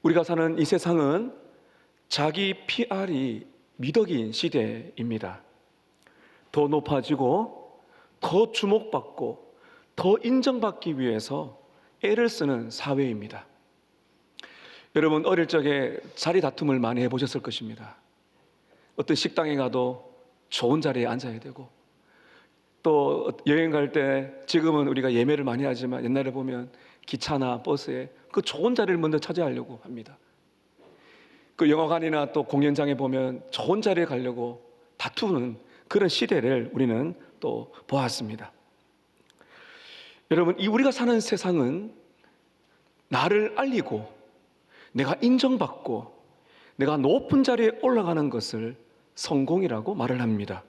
우리가 사는 이 세상은 자기 PR이 미덕인 시대입니다. 더 높아지고 더 주목받고 더 인정받기 위해서 애를 쓰는 사회입니다. 여러분 어릴 적에 자리 다툼을 많이 해보셨을 것입니다. 어떤 식당에 가도 좋은 자리에 앉아야 되고, 또 여행 갈 때 지금은 우리가 예매를 많이 하지만 옛날에 보면 기차나 버스에 그 좋은 자리를 먼저 차지하려고 합니다. 그 영화관이나 또 공연장에 보면 좋은 자리에 가려고 다투는 그런 시대를 우리는 또 보았습니다. 여러분, 이 우리가 사는 세상은 나를 알리고 내가 인정받고 내가 높은 자리에 올라가는 것을 성공이라고 말을 합니다.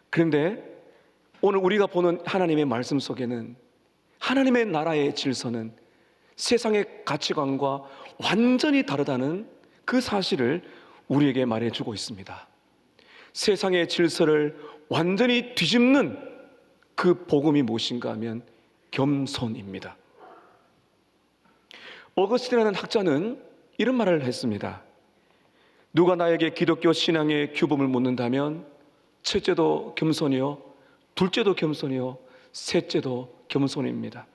그런데 오늘 우리가 보는 하나님의 말씀 속에는 하나님의 나라의 질서는 세상의 가치관과 완전히 다르다는 그 사실을 우리에게 말해주고 있습니다. 세상의 질서를 완전히 뒤집는 그 복음이 무엇인가 하면 겸손입니다. 어거스틴이라는 학자는 이런 말을 했습니다. 누가 나에게 기독교 신앙의 규범을 묻는다면 첫째도 겸손이요, 둘째도 겸손이요, 셋째도 겸손입니다.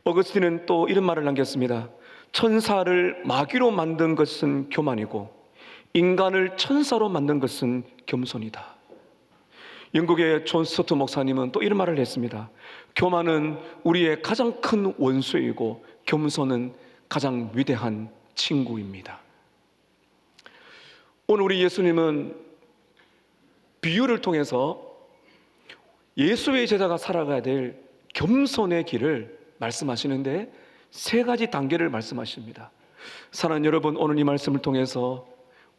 어거스틴은 또 이런 말을 남겼습니다. 천사를 마귀로 만든 것은 교만이고 인간을 천사로 만든 것은 겸손이다. 영국의 존 스토트 목사님은 또 이런 말을 했습니다. 교만은 우리의 가장 큰 원수이고 겸손은 가장 위대한 친구입니다. 오늘 우리 예수님은 비유를 통해서 예수의 제자가 살아가야 될 겸손의 길을 말씀하시는데 세 가지 단계를 말씀하십니다. 사랑하는 여러분, 오늘 이 말씀을 통해서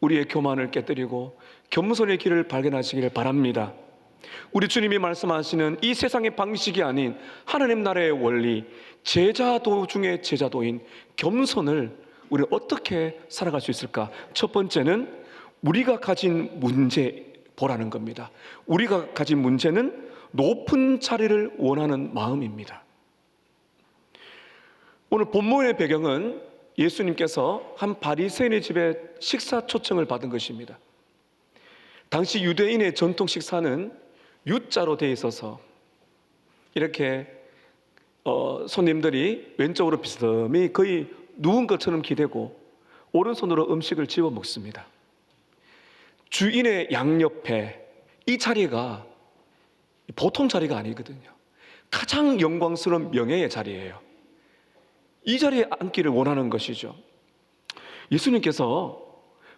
우리의 교만을 깨뜨리고 겸손의 길을 발견하시기를 바랍니다. 우리 주님이 말씀하시는 이 세상의 방식이 아닌 하나님 나라의 원리, 제자도 중에 제자도인 겸손을 우리는 어떻게 살아갈 수 있을까? 첫 번째는 우리가 가진 문제 보라는 겁니다. 우리가 가진 문제는 높은 자리를 원하는 마음입니다. 오늘 본문의 배경은 예수님께서 한 바리새인의 집에 식사 초청을 받은 것입니다. 당시 유대인의 전통 식사는 U자로 되어 있어서 이렇게 손님들이 왼쪽으로 비스듬히 거의 누운 것처럼 기대고 오른손으로 음식을 집어 먹습니다. 주인의 양옆에 이 자리가 보통 자리가 아니거든요. 가장 영광스러운 명예의 자리예요. 이 자리에 앉기를 원하는 것이죠. 예수님께서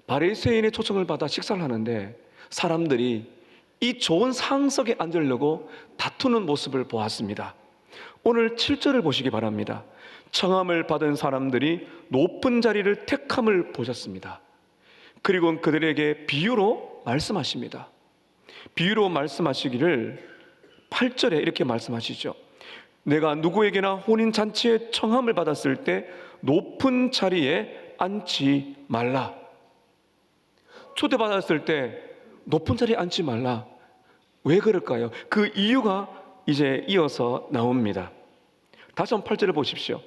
바리새인의 초청을 받아 식사를 하는데 사람들이 이 좋은 상석에 앉으려고 다투는 모습을 보았습니다. 오늘 7절을 보시기 바랍니다. 청함을 받은 사람들이 높은 자리를 택함을 보셨습니다. 그리고 그들에게 비유로 말씀하십니다. 비유로 말씀하시기를 8절에 이렇게 말씀하시죠. 내가 누구에게나 혼인잔치에 청함을 받았을 때 높은 자리에 앉지 말라. 초대받았을 때 높은 자리에 앉지 말라. 왜 그럴까요? 그 이유가 이제 이어서 나옵니다. 다시 한번 8절을 보십시오.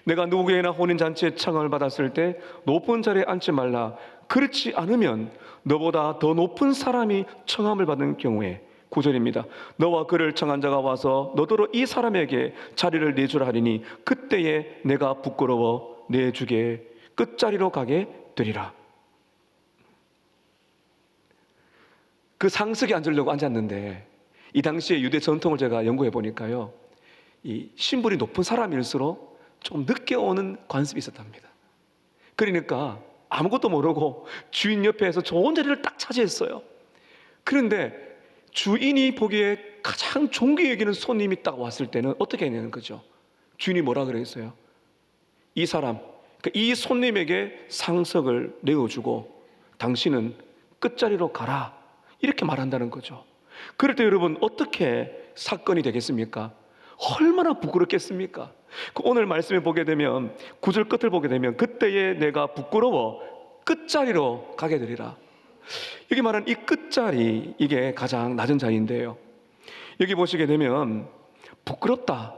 내가 누구에게나 혼인잔치에 청함을 받았을 때 높은 자리에 앉지 말라. 그렇지 않으면 너보다 더 높은 사람이 청함을 받은 경우에 9절입니다. 너와 그를 청한 자가 와서 너더러 이 사람에게 자리를 내주라 하리니 그때에 내가 부끄러워 내주게 끝자리로 가게 되리라. 그 상석에 앉으려고 앉았는데 이 당시의 유대 전통을 제가 연구해 보니까요, 이 신분이 높은 사람일수록 좀 늦게 오는 관습이 있었답니다. 그러니까 아무것도 모르고 주인 옆에서 좋은 자리를 딱 차지했어요. 그런데 주인이 보기에 가장 존귀 여기는 손님이 딱 왔을 때는 어떻게 해야 되는 거죠? 주인이 뭐라 그랬어요? 이 사람, 이 손님에게 상석을 내어주고 당신은 끝자리로 가라, 이렇게 말한다는 거죠. 그럴 때 여러분 어떻게 사건이 되겠습니까? 얼마나 부끄럽겠습니까? 오늘 말씀을 보게 되면 9절 끝을 보게 되면 그때에 내가 부끄러워 끝자리로 가게 되리라. 여기 말하는 이 끝자리, 이게 가장 낮은 자리인데요, 여기 보시게 되면 부끄럽다,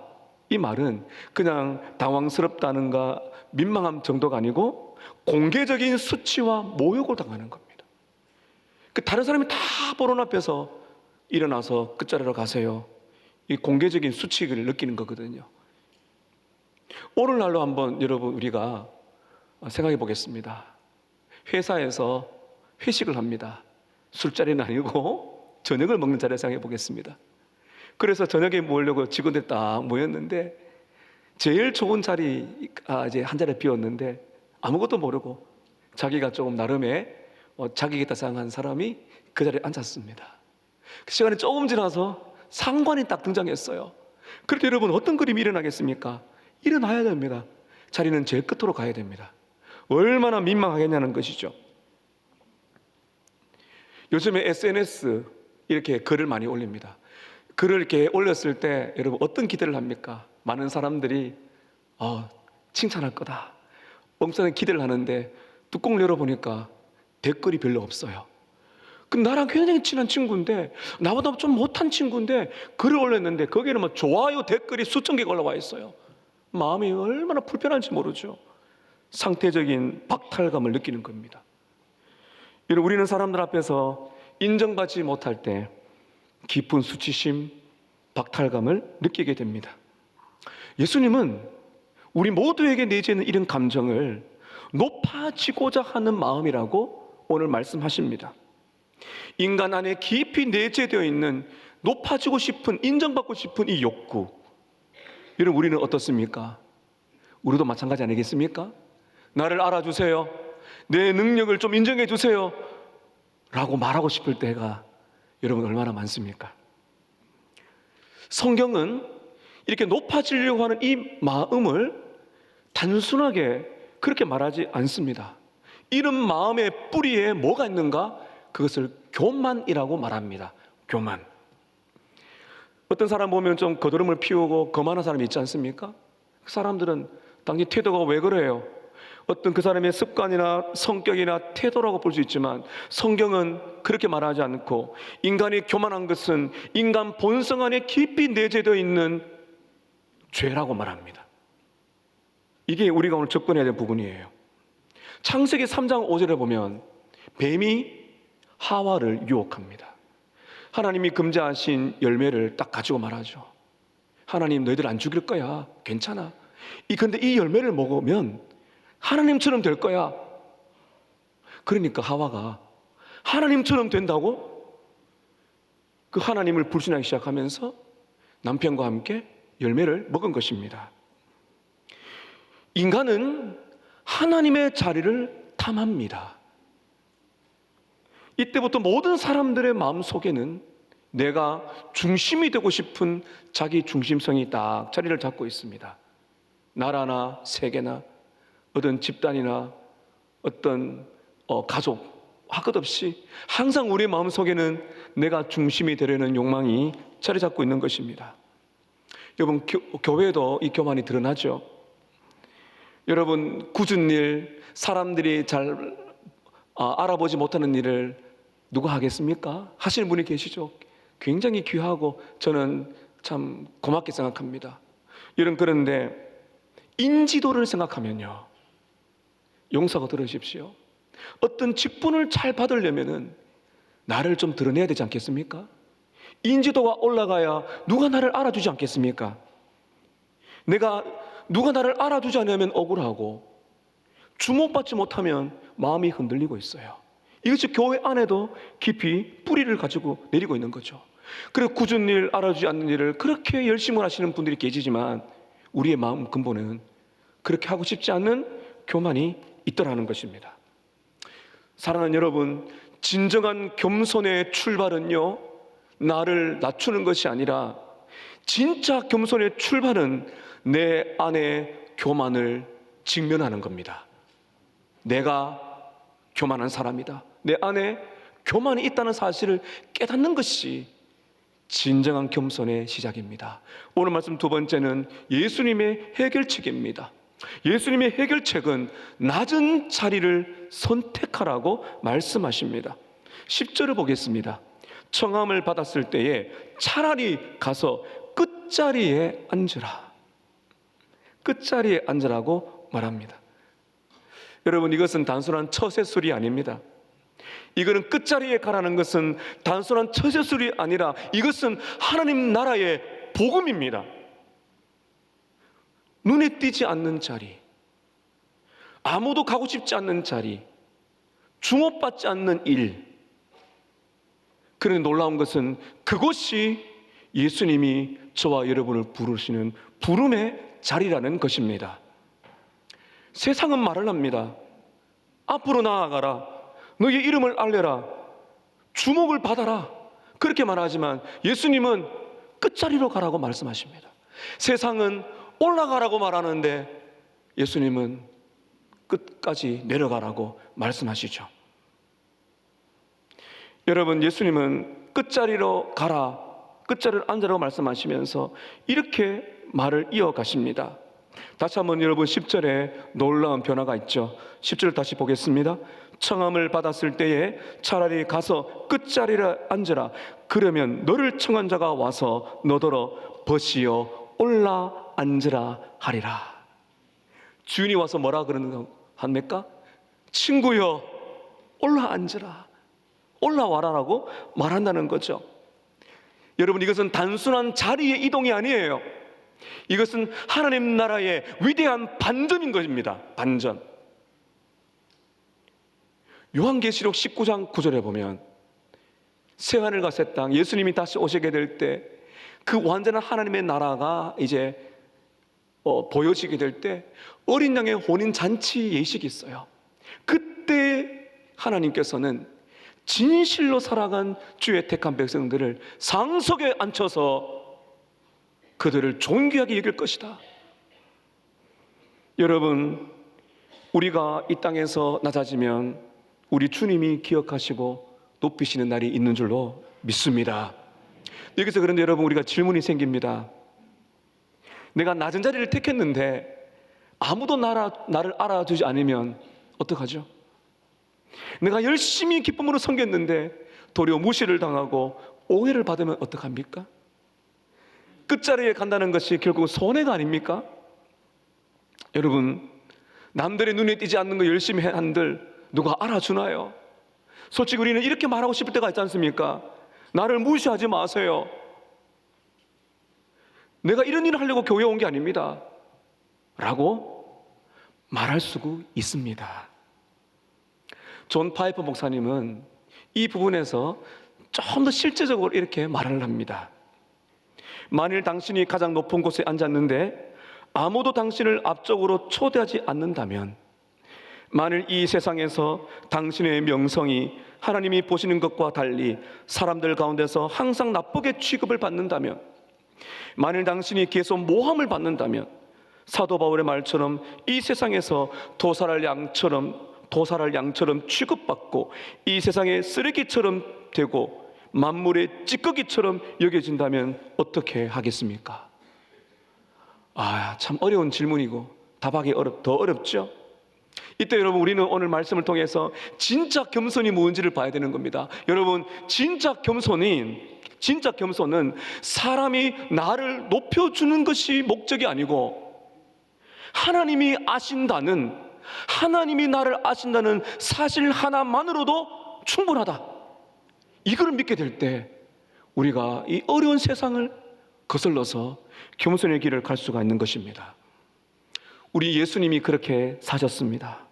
이 말은 그냥 당황스럽다는가 민망함 정도가 아니고 공개적인 수치와 모욕을 당하는 겁니다. 그 다른 사람이 다 보는 앞에서 일어나서 끝자리로 가세요. 이 공개적인 수치를 느끼는 거거든요. 오늘날로 한번 여러분 우리가 생각해 보겠습니다. 회사에서 회식을 합니다. 술자리는 아니고 저녁을 먹는 자리를 생각해 보겠습니다. 그래서 저녁에 모으려고 직원들 딱 모였는데 제일 좋은 자리가 이제 한 자리 비었는데 아무것도 모르고 자기가 조금 나름의 자기겠다 생각한 사람이 그 자리에 앉았습니다. 그 시간이 조금 지나서 상관이 딱 등장했어요. 그럴 때 여러분 어떤 그림이 일어나겠습니까? 일어나야 됩니다. 자리는 제일 끝으로 가야 됩니다. 얼마나 민망하겠냐는 것이죠. 요즘에 SNS 이렇게 글을 많이 올립니다. 글을 이렇게 올렸을 때 여러분 어떤 기대를 합니까? 많은 사람들이 칭찬할 거다, 엄청난 기대를 하는데 뚜껑을 열어보니까 댓글이 별로 없어요. 나랑 굉장히 친한 친구인데, 나보다 좀 못한 친구인데 글을 올렸는데 거기에는 뭐 좋아요 댓글이 수천 개가 올라와 있어요. 마음이 얼마나 불편한지 모르죠. 상태적인 박탈감을 느끼는 겁니다. 여러분, 우리는 사람들 앞에서 인정받지 못할 때 깊은 수치심, 박탈감을 느끼게 됩니다. 예수님은 우리 모두에게 내재는 이런 감정을 높아지고자 하는 마음이라고 오늘 말씀하십니다. 인간 안에 깊이 내재되어 있는 높아지고 싶은, 인정받고 싶은 이 욕구, 여러분 우리는 어떻습니까? 우리도 마찬가지 아니겠습니까? 나를 알아주세요, 내 능력을 좀 인정해 주세요 라고 말하고 싶을 때가 여러분 얼마나 많습니까? 성경은 이렇게 높아지려고 하는 이 마음을 단순하게 그렇게 말하지 않습니다. 이런 마음의 뿌리에 뭐가 있는가? 그것을 교만이라고 말합니다. 교만. 어떤 사람 보면 좀 거드름을 피우고 거만한 사람이 있지 않습니까? 그 사람들은 당연히 태도가 왜 그래요? 어떤 그 사람의 습관이나 성격이나 태도라고 볼 수 있지만 성경은 그렇게 말하지 않고 인간이 교만한 것은 인간 본성 안에 깊이 내재되어 있는 죄라고 말합니다. 이게 우리가 오늘 접근해야 될 부분이에요. 창세기 3장 5절에 보면 뱀이 하와를 유혹합니다. 하나님이 금지하신 열매를 딱 가지고 말하죠. 하나님 너희들 안 죽일 거야, 괜찮아. 근데 이 열매를 먹으면 하나님처럼 될 거야. 그러니까 하와가 하나님처럼 된다고 그 하나님을 불신하기 시작하면서 남편과 함께 열매를 먹은 것입니다. 인간은 하나님의 자리를 탐합니다. 이때부터 모든 사람들의 마음속에는 내가 중심이 되고 싶은 자기 중심성이 딱 자리를 잡고 있습니다. 나라나 세계나 어떤 집단이나 어떤 가족 할 것 없이 항상 우리의 마음속에는 내가 중심이 되려는 욕망이 자리 잡고 있는 것입니다. 여러분, 교회도 이 교만이 드러나죠. 여러분, 굳은 일, 사람들이 잘 알아보지 못하는 일을 누가 하겠습니까? 하시는 분이 계시죠. 굉장히 귀하고 저는 참 고맙게 생각합니다. 여러분, 그런데 인지도를 생각하면요, 용서가 들으십시오. 어떤 직분을 잘 받으려면은 나를 좀 드러내야 되지 않겠습니까? 인지도가 올라가야 누가 나를 알아주지 않겠습니까? 누가 나를 알아주지 않으면 억울하고 주목받지 못하면 마음이 흔들리고 있어요. 이것이 교회 안에도 깊이 뿌리를 가지고 내리고 있는 거죠. 그리고 굳은 일, 알아주지 않는 일을 그렇게 열심히 하시는 분들이 계시지만 우리의 마음 근본에는 그렇게 하고 싶지 않는 교만이 있더라는 것입니다. 사랑하는 여러분, 진정한 겸손의 출발은요, 나를 낮추는 것이 아니라 진짜 겸손의 출발은 내 안의 교만을 직면하는 겁니다. 내가 교만한 사람이다, 내 안에 교만이 있다는 사실을 깨닫는 것이 진정한 겸손의 시작입니다. 오늘 말씀 두 번째는 예수님의 해결책입니다. 예수님의 해결책은 낮은 자리를 선택하라고 말씀하십니다. 10절을 보겠습니다. 청함을 받았을 때에 차라리 가서 끝자리에 앉으라. 끝자리에 앉으라고 말합니다. 여러분, 이것은 단순한 처세술이 아닙니다. 이거는 끝자리에 가라는 것은 단순한 처세술이 아니라 이것은 하나님 나라의 복음입니다. 눈에 띄지 않는 자리, 아무도 가고 싶지 않는 자리, 주목받지 않는 일. 그런데 놀라운 것은 그것이 예수님이 저와 여러분을 부르시는 부름의 자리라는 것입니다. 세상은 말을 합니다. 앞으로 나아가라, 너의 이름을 알려라, 주목을 받아라, 그렇게 말하지만 예수님은 끝자리로 가라고 말씀하십니다. 세상은 올라가라고 말하는데 예수님은 끝까지 내려가라고 말씀하시죠. 여러분, 예수님은 끝자리로 가라, 끝자리를 앉으라고 말씀하시면서 이렇게 말을 이어가십니다. 다시 한번 여러분 10절에 놀라운 변화가 있죠. 10절 다시 보겠습니다. 청함을 받았을 때에 차라리 가서 끝자리에 앉으라. 그러면 너를 청한 자가 와서 너더러 벗이어 올라 앉으라 하리라. 주인이 와서 뭐라 그러는 합니까? 친구여, 올라 앉으라, 올라와라라고 말한다는 거죠. 여러분, 이것은 단순한 자리의 이동이 아니에요. 이것은 하나님 나라의 위대한 반전인 것입니다. 반전. 요한계시록 19장 9절에 보면 새하늘과 새 땅, 예수님이 다시 오시게 될 때 그 완전한 하나님의 나라가 이제 보여지게 될 때 어린 양의 혼인 잔치 예식이 있어요. 그때 하나님께서는 진실로 살아간 주의 택한 백성들을 상석에 앉혀서 그들을 존귀하게 여길 것이다. 여러분, 우리가 이 땅에서 낮아지면 우리 주님이 기억하시고 높이시는 날이 있는 줄로 믿습니다. 여기서 그런데 여러분, 우리가 질문이 생깁니다. 내가 낮은 자리를 택했는데 아무도 나를 알아주지 않으면 어떡하죠? 내가 열심히 기쁨으로 섬겼는데 도리어 무시를 당하고 오해를 받으면 어떡합니까? 끝자리에 간다는 것이 결국 손해가 아닙니까? 여러분, 남들의 눈에 띄지 않는 거 열심히 한들 누가 알아주나요? 솔직히 우리는 이렇게 말하고 싶을 때가 있지 않습니까? 나를 무시하지 마세요. 내가 이런 일을 하려고 교회에 온 게 아닙니다 라고 말할 수 있습니다. 존 파이퍼 목사님은 이 부분에서 좀 더 실제적으로 이렇게 말을 합니다. 만일 당신이 가장 높은 곳에 앉았는데 아무도 당신을 앞쪽으로 초대하지 않는다면, 만일 이 세상에서 당신의 명성이 하나님이 보시는 것과 달리 사람들 가운데서 항상 나쁘게 취급을 받는다면, 만일 당신이 계속 모함을 받는다면 사도 바울의 말처럼 이 세상에서 도살할 양처럼 취급받고 이 세상의 쓰레기처럼 되고 만물의 찌꺼기처럼 여겨진다면 어떻게 하겠습니까? 참 어려운 질문이고 답하기 더 어렵죠? 이때 여러분, 우리는 오늘 말씀을 통해서 진짜 겸손이 뭔지를 봐야 되는 겁니다. 여러분, 진짜 겸손은 사람이 나를 높여주는 것이 목적이 아니고 하나님이 나를 아신다는 사실 하나만으로도 충분하다, 이걸 믿게 될 때 우리가 이 어려운 세상을 거슬러서 겸손의 길을 갈 수가 있는 것입니다. 우리 예수님이 그렇게 사셨습니다.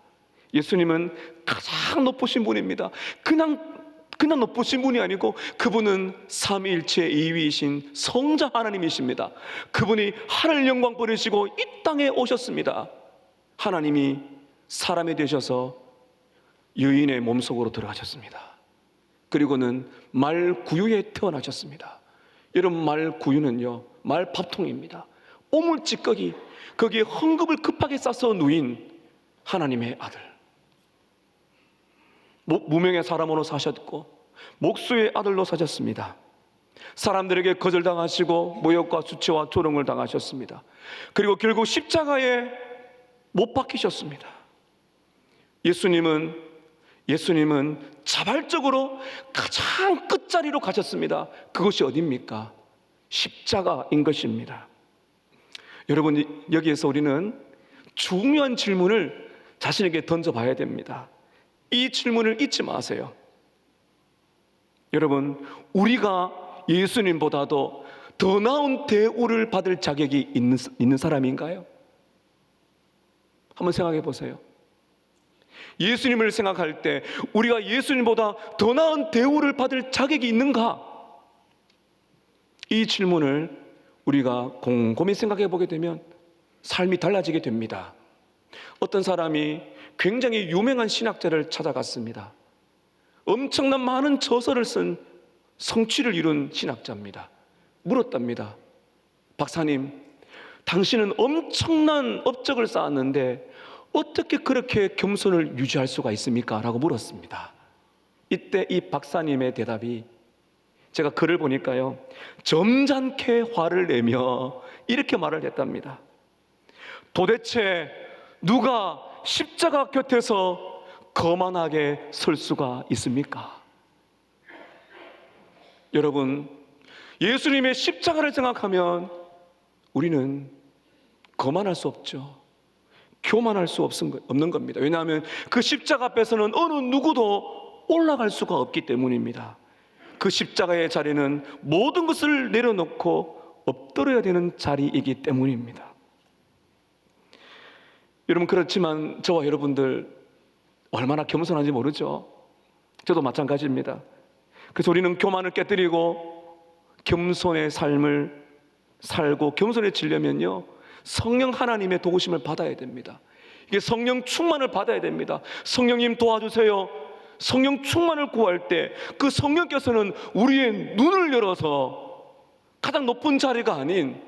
예수님은 가장 높으신 분입니다. 그냥 높으신 분이 아니고 그분은 삼위일체 2위이신 성자 하나님이십니다. 그분이 하늘 영광 버리시고 이 땅에 오셨습니다. 하나님이 사람이 되셔서 여인의 몸속으로 들어가셨습니다. 그리고는 말구유에 태어나셨습니다. 여러분, 말구유는요, 말밥통입니다. 오물찌꺼기, 거기에 헝겊을 급하게 싸서 누인 하나님의 아들. 무명의 사람으로 사셨고 목수의 아들로 사셨습니다. 사람들에게 거절당하시고 모욕과 수치와 조롱을 당하셨습니다. 그리고 결국 십자가에 못 박히셨습니다. 예수님은 자발적으로 가장 끝자리로 가셨습니다. 그것이 어디입니까? 십자가인 것입니다. 여러분, 여기에서 우리는 중요한 질문을 자신에게 던져봐야 됩니다. 이 질문을 잊지 마세요. 여러분, 우리가 예수님보다도 더 나은 대우를 받을 자격이 있는 사람인가요? 한번 생각해 보세요. 예수님을 생각할 때 우리가 예수님보다 더 나은 대우를 받을 자격이 있는가? 이 질문을 우리가 곰곰이 생각해 보게 되면 삶이 달라지게 됩니다. 어떤 사람이 굉장히 유명한 신학자를 찾아갔습니다. 엄청난 많은 저서를 쓴 성취를 이룬 신학자입니다. 물었답니다. 박사님, 당신은 엄청난 업적을 쌓았는데 어떻게 그렇게 겸손을 유지할 수가 있습니까? 라고 물었습니다. 이때 이 박사님의 대답이, 제가 글을 보니까요, 점잖게 화를 내며 이렇게 말을 했답니다. 도대체 누가 십자가 곁에서 거만하게 설 수가 있습니까? 여러분, 예수님의 십자가를 생각하면 우리는 거만할 수 없죠. 교만할 수 없는 겁니다. 왜냐하면 그 십자가 앞에서는 어느 누구도 올라갈 수가 없기 때문입니다. 그 십자가의 자리는 모든 것을 내려놓고 엎드려야 되는 자리이기 때문입니다. 여러분, 그렇지만 저와 여러분들 얼마나 겸손한지 모르죠. 저도 마찬가지입니다. 그래서 우리는 교만을 깨뜨리고 겸손의 삶을 살고 겸손해지려면요, 성령 하나님의 도우심을 받아야 됩니다. 이게 성령 충만을 받아야 됩니다. 성령님 도와주세요. 성령 충만을 구할 때 그 성령께서는 우리의 눈을 열어서 가장 높은 자리가 아닌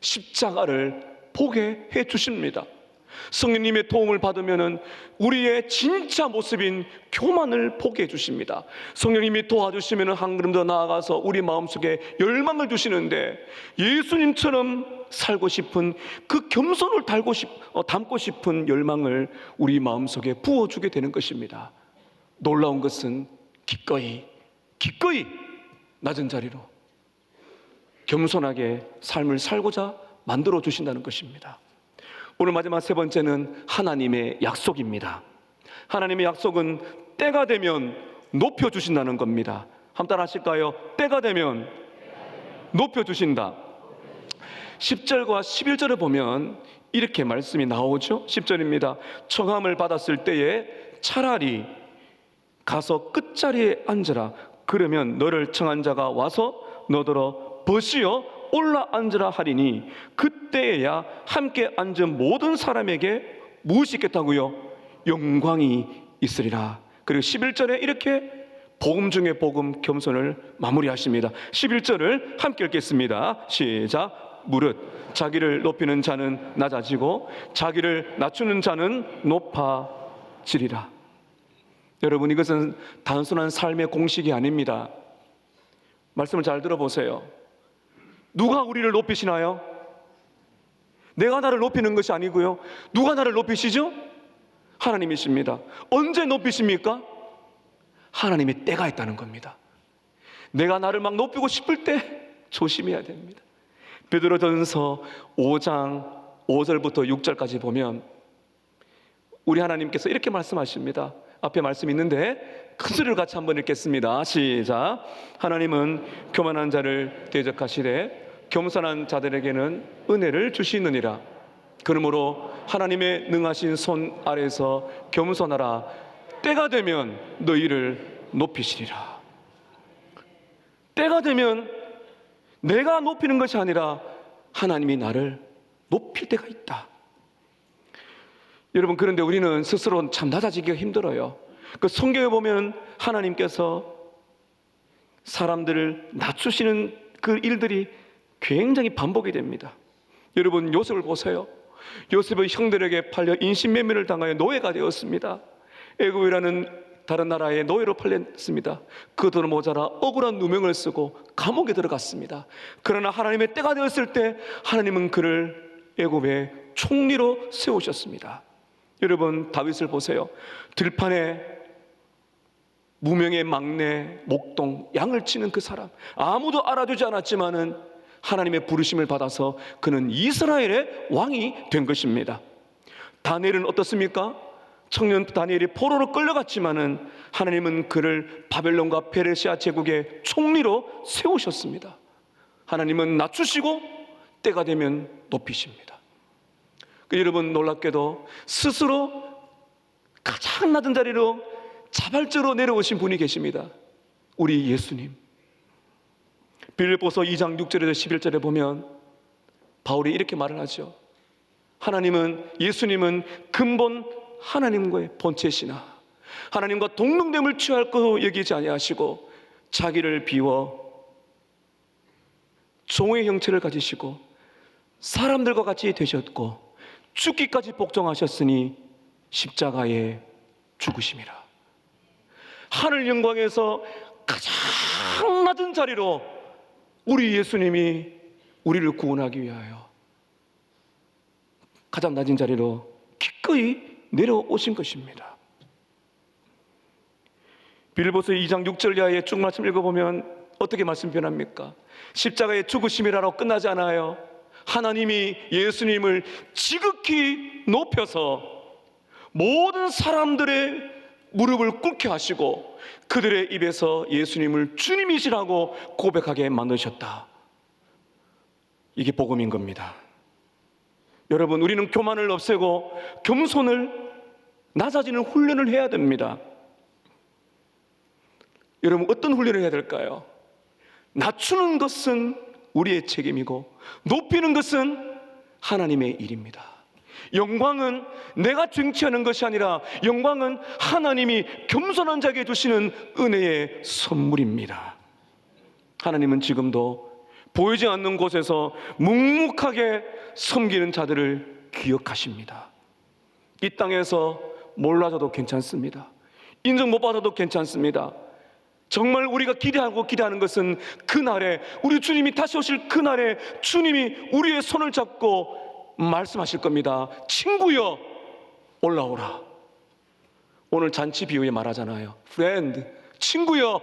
십자가를 보게 해 주십니다. 성령님의 도움을 받으면 우리의 진짜 모습인 교만을 보게 해주십니다. 성령님이 도와주시면 한 걸음 더 나아가서 우리 마음속에 열망을 주시는데, 예수님처럼 살고 싶은 그 겸손을 담고 싶은 열망을 우리 마음속에 부어주게 되는 것입니다. 놀라운 것은 기꺼이 낮은 자리로 겸손하게 삶을 살고자 만들어 주신다는 것입니다. 오늘 마지막 세 번째는 하나님의 약속입니다. 하나님의 약속은 때가 되면 높여주신다는 겁니다. 한번 따라 하실까요? 때가 되면 높여주신다. 10절과 11절을 보면 이렇게 말씀이 나오죠. 10절입니다. 청함을 받았을 때에 차라리 가서 끝자리에 앉으라. 그러면 너를 청한 자가 와서 너더러 벗으여 올라 앉으라 하리니 그때에야 함께 앉은 모든 사람에게 무엇이 있겠다고요? 영광이 있으리라. 그리고 11절에 이렇게 복음 중에 복음, 겸손을 마무리하십니다. 11절을 함께 읽겠습니다. 시작. 무릇 자기를 높이는 자는 낮아지고 자기를 낮추는 자는 높아지리라. 여러분, 이것은 단순한 삶의 공식이 아닙니다. 말씀을 잘 들어보세요. 누가 우리를 높이시나요? 내가 나를 높이는 것이 아니고요. 누가 나를 높이시죠? 하나님이십니다. 언제 높이십니까? 하나님의 때가 있다는 겁니다. 내가 나를 막 높이고 싶을 때 조심해야 됩니다. 베드로전서 5장 5절부터 6절까지 보면 우리 하나님께서 이렇게 말씀하십니다. 앞에 말씀이 있는데 큰 소리를 같이 한번 읽겠습니다. 시작. 하나님은 교만한 자를 대적하시되 겸손한 자들에게는 은혜를 주시느니라. 그러므로 하나님의 능하신 손 아래서 겸손하라. 때가 되면 너희를 높이시리라. 때가 되면 내가 높이는 것이 아니라 하나님이 나를 높일 때가 있다. 여러분, 그런데 우리는 스스로 참 낮아지기가 힘들어요. 그 성경에 보면 하나님께서 사람들을 낮추시는 그 일들이 굉장히 반복이 됩니다. 여러분, 요셉을 보세요. 요셉의 형들에게 팔려 인신매매를 당하여 노예가 되었습니다. 애굽이라는 다른 나라의 노예로 팔렸습니다. 그도 모자라 억울한 누명을 쓰고 감옥에 들어갔습니다. 그러나 하나님의 때가 되었을 때 하나님은 그를 애굽의 총리로 세우셨습니다. 여러분, 다윗을 보세요. 들판에 무명의 막내 목동 양을 치는 그 사람, 아무도 알아주지 않았지만은 하나님의 부르심을 받아서 그는 이스라엘의 왕이 된 것입니다. 다니엘은 어떻습니까? 청년 다니엘이 포로로 끌려갔지만은 하나님은 그를 바벨론과 페르시아 제국의 총리로 세우셨습니다. 하나님은 낮추시고 때가 되면 높이십니다. 여러분, 놀랍게도 스스로 가장 낮은 자리로 자발적으로 내려오신 분이 계십니다. 우리 예수님. 빌립보서 2장 6절에서 11절에 보면 바울이 이렇게 말을 하죠. 하나님은, 예수님은 근본 하나님과의 본체시나 하나님과 동등됨을 취할 것으로 여기지 아니하시고 자기를 비워 종의 형체를 가지시고 사람들과 같이 되셨고 죽기까지 복종하셨으니 십자가에 죽으심이라. 하늘 영광에서 가장 낮은 자리로 우리 예수님이 우리를 구원하기 위하여 가장 낮은 자리로 기꺼이 내려오신 것입니다. 빌립보서 2장 6절 이하의 쭉 말씀 읽어보면 어떻게 말씀 변합니까? 십자가의 죽으심이라고 끝나지 않아요. 하나님이 예수님을 지극히 높여서 모든 사람들의 무릎을 꿇게 하시고 그들의 입에서 예수님을 주님이시라고 고백하게 만드셨다. 이게 복음인 겁니다. 여러분, 우리는 교만을 없애고 겸손을, 낮아지는 훈련을 해야 됩니다. 여러분, 어떤 훈련을 해야 될까요? 낮추는 것은 우리의 책임이고 높이는 것은 하나님의 일입니다. 영광은 내가 쟁취하는 것이 아니라 영광은 하나님이 겸손한 자에게 주시는 은혜의 선물입니다. 하나님은 지금도 보이지 않는 곳에서 묵묵하게 섬기는 자들을 기억하십니다. 이 땅에서 몰라져도 괜찮습니다. 인정 못 받아도 괜찮습니다. 정말 우리가 기대하는 것은 그날에, 우리 주님이 다시 오실 그날에 주님이 우리의 손을 잡고 말씀하실 겁니다. 친구여, 올라오라. 오늘 잔치 비유에 말하잖아요. Friend, 친구여,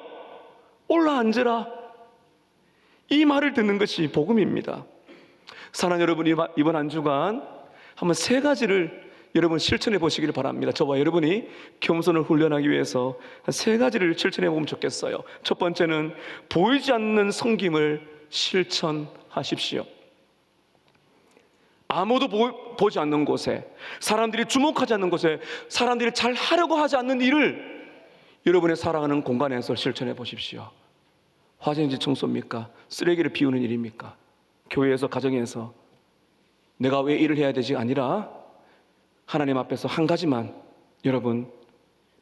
올라앉으라. 이 말을 듣는 것이 복음입니다. 사랑하는 여러분, 이번 한 주간 한번 세 가지를 여러분 실천해 보시기를 바랍니다. 저와 여러분이 겸손을 훈련하기 위해서 세 가지를 실천해 보면 좋겠어요. 첫 번째는 보이지 않는 섬김을 실천하십시오. 아무도 보지 않는 곳에, 사람들이 주목하지 않는 곳에, 사람들이 잘 하려고 하지 않는 일을 여러분의 사랑하는 공간에서 실천해 보십시오. 화장실 청소입니까? 쓰레기를 비우는 일입니까? 교회에서, 가정에서 내가 왜 일을 해야 되지? 아니라 하나님 앞에서 한 가지만 여러분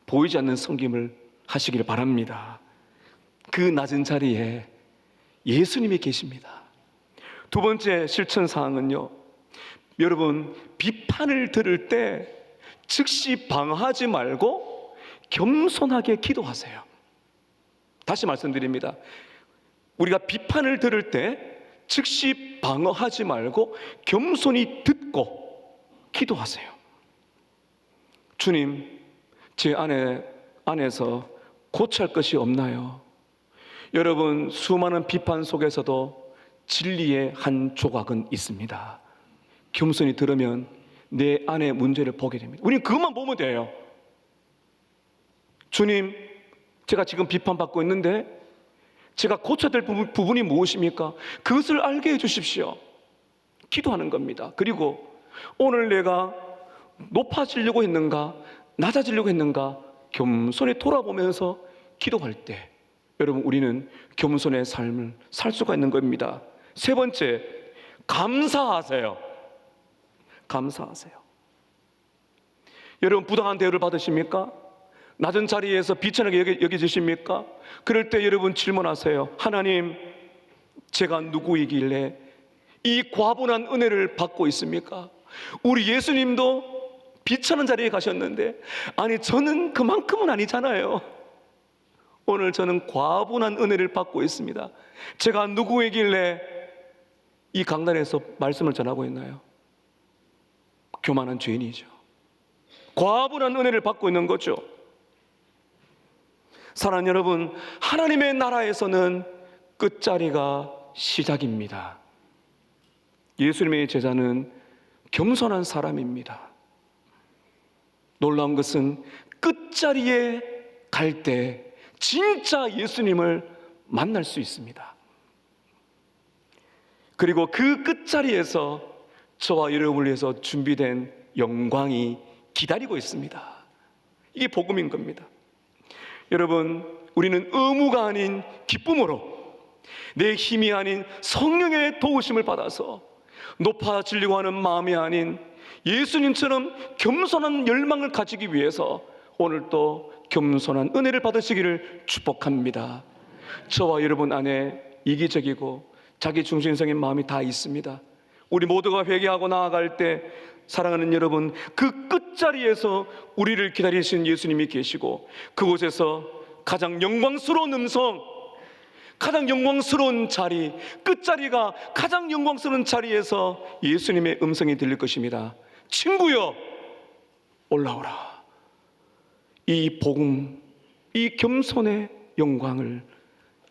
보이지 않는 섬김을 하시기를 바랍니다. 그 낮은 자리에 예수님이 계십니다. 두 번째 실천 사항은요, 여러분 비판을 들을 때 즉시 방어하지 말고 겸손하게 기도하세요. 다시 말씀드립니다. 우리가 비판을 들을 때 즉시 방어하지 말고 겸손히 듣고 기도하세요. 주님, 제 안에서 고칠 것이 없나요? 여러분, 수많은 비판 속에서도 진리의 한 조각은 있습니다. 겸손히 들으면 내 안의 문제를 보게 됩니다. 우리는 그것만 보면 돼요. 주님, 제가 지금 비판받고 있는데 제가 고쳐야 될 부분이 무엇입니까? 그것을 알게 해주십시오. 기도하는 겁니다. 그리고 오늘 내가 높아지려고 했는가, 낮아지려고 했는가, 겸손히 돌아보면서 기도할 때 여러분, 우리는 겸손의 삶을 살 수가 있는 겁니다. 세 번째, 감사하세요. 감사하세요. 여러분, 부당한 대우를 받으십니까? 낮은 자리에서 비천하게 여겨지십니까? 그럴 때 여러분 질문하세요. 하나님, 제가 누구이길래 이 과분한 은혜를 받고 있습니까? 우리 예수님도 비천한 자리에 가셨는데, 아니 저는 그만큼은 아니잖아요. 오늘 저는 과분한 은혜를 받고 있습니다. 제가 누구이길래 이 강단에서 말씀을 전하고 있나요? 교만한 죄인이죠. 과분한 은혜를 받고 있는 거죠. 사랑하는 여러분, 하나님의 나라에서는 끝자리가 시작입니다. 예수님의 제자는 겸손한 사람입니다. 놀라운 것은 끝자리에 갈 때 진짜 예수님을 만날 수 있습니다. 그리고 그 끝자리에서 저와 여러분을 위해서 준비된 영광이 기다리고 있습니다. 이게 복음인 겁니다. 여러분, 우리는 의무가 아닌 기쁨으로, 내 힘이 아닌 성령의 도우심을 받아서 높아지려고 하는 마음이 아닌 예수님처럼 겸손한 열망을 가지기 위해서 오늘 또 겸손한 은혜를 받으시기를 축복합니다. 저와 여러분 안에 이기적이고 자기 중심적인 마음이 다 있습니다. 우리 모두가 회개하고 나아갈 때 사랑하는 여러분, 그 끝자리에서 우리를 기다리시는 예수님이 계시고 그곳에서 가장 영광스러운 음성, 가장 영광스러운 자리, 끝자리가 가장 영광스러운 자리에서 예수님의 음성이 들릴 것입니다. 친구여, 올라오라. 이 복음, 이 겸손의 영광을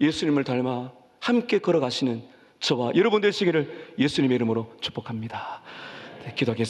예수님을 닮아 함께 걸어가시는 저와 여러분 되시기를 예수님의 이름으로 축복합니다. 네, 기도하겠습니다.